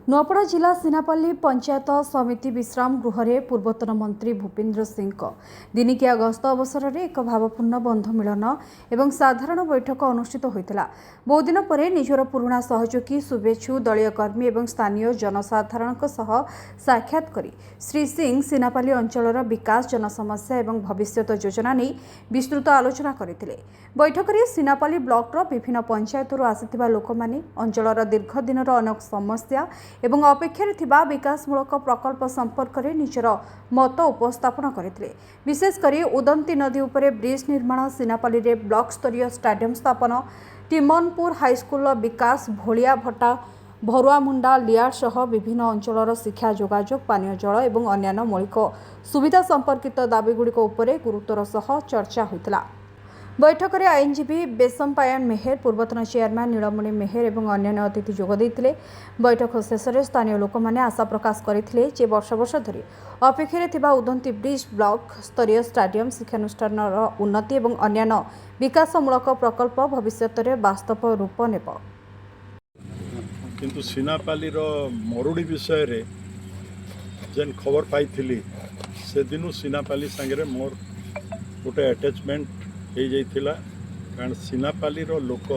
नुआपड़ा जिला सिनापल्ली पंचायत समिति विश्राम गृह पूर्वतन मंत्री भूपेन्द्र सिंह दिनिकिया गस्त अवसर में एक भावपूर्ण बंधु मिलन और साधारण बैठक अनुष्ठित होता। बहुदिन पर निजर पुराणा सहयोगी शुभेच्छु दलीय कर्मी और स्थानीय जनसाधारण साक्षात कर श्री सिंह सिनापल्ली अंचल विकास जनसमस्या और भविष्यत योजना नहीं विस्तृत आलोचना करते। बैठक में सिनापल्ली ब्लॉकर विभिन्न पंचायतरू आसिथिबा लोक माने अंचलर दीर्घ दिनर अनेक समस्या एवं अपेक्षार थिबा विकासमूलक प्रकल्प संपर्क में निजर मत उपस्थापन करते। विशेषकर उदंती नदी उपरे ब्रिज निर्माण, सिनापल्ली रे ब्लॉक स्तरीय स्टाडियम स्थापन, टिमनपुर हाईस्कूल विकास, भोलिया भट्टा, भरुआमुंडा लियार सह विभिन्न अंचलर शिक्षा, जोगाजोग, पानीय जल और अन्य मौलिक सुविधा संपर्कित दाबीगुड़िक उपरे गुरुत्वर सह चर्चा होता। बैठक में आईनजीवी बेसम्पायन मेहर, पूर्वतन चेयरमैन नीलमणि मेहर और अन्य अतिथि जोगदेइथिले। बैठक शेष में स्थानीय लोक मैंने आशा प्रकाश करथिले जे वर्ष वर्ष धरी अपेक्षारे थिबा उदंती ब्रिज, ब्लॉक स्तरीय स्टाडियम, शिक्षानुष्ठान उन्नति और अन्य विकासमूलक प्रकल्प भविष्य में वास्तव रूप नेब। किंतु सिनापाली मरुड़ी विषय रे जेन खबर पाई से दिनु सिनापाली संगे मोर गोटे अटैचमेंट हो जाइथिला। कारण सिनापाली लोक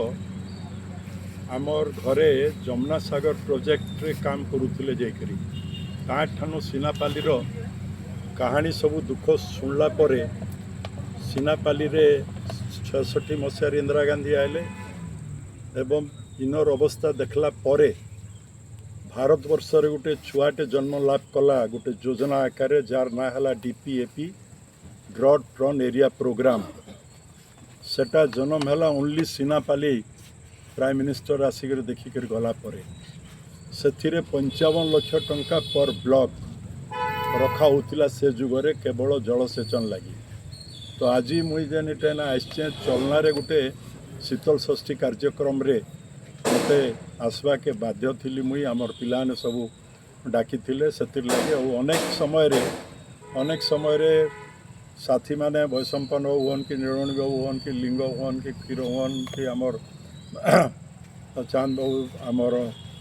आमर घरे जमुना सागर प्रोजेक्ट रे काम करुले जाकरी ताठानु सिनापाली कहानी सब दुख शुणला परे सिनापाली रे 66 मसीह इंदिरा गांधी आए एवं इनर अवस्था देखला परे भारत वर्ष रे गोटे छुआटे जन्म लाभ कला गोटे योजना आकार जार ना हला DPAP drought prone area programme सेटा जन्म है ओनली सिनापाली प्राइम मिनिस्टर आसिक देखिक गला परे से 55 लाख टंका पर ब्लॉक रखा होतिला से जुगरे केवल जलसेचन लगी। तो आज मुई जेन इटेना आसचे चलना रे गोटे शीतल षष्ठी कार्यक्रम रे मते आसवा के बाध्य थी मुई आमर पिलाने सब डाकी से लगे अनेक समय रे साथी माने वैशंपन हुन कि निरणी बाबू हुन कि लिंग हुन कि क्षीर हुन कि आमर चांद बाबू आमर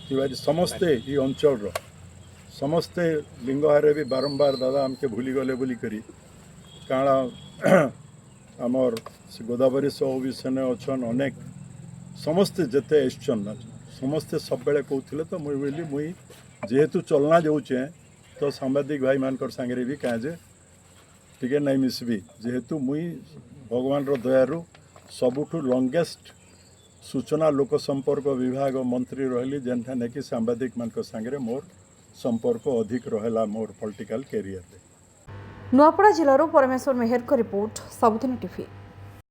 तिवारी समस्ते ये अंचल समस्ते लिंगहारे भी बारंबार दादा आमके भूली गले बोली करी कारण आमर गोदावरी सब भी सेने अच्छन अनेक समस्ते जेते एसचन समस्ते सब बेले कहते तो मुई बोली मुई जेहेतु चलना जाऊचे तो सांबादिक भाई मानकर सांगे भी कहे टिके नहीं मिसबी जेहेतु मुई भगवान दयारु सबुठु लंगेस्ट सूचना लोक संपर्क विभाग मंत्री रही जेनठा नेकी सांबादिक मान सांगे मोर संपर्क अधिक रहा मोर पॉलिटिकल कैरियर रे। नुआपड़ा जिलूर परमेश्वर मेहर को रिपोर्ट, सबुदिन टीवी।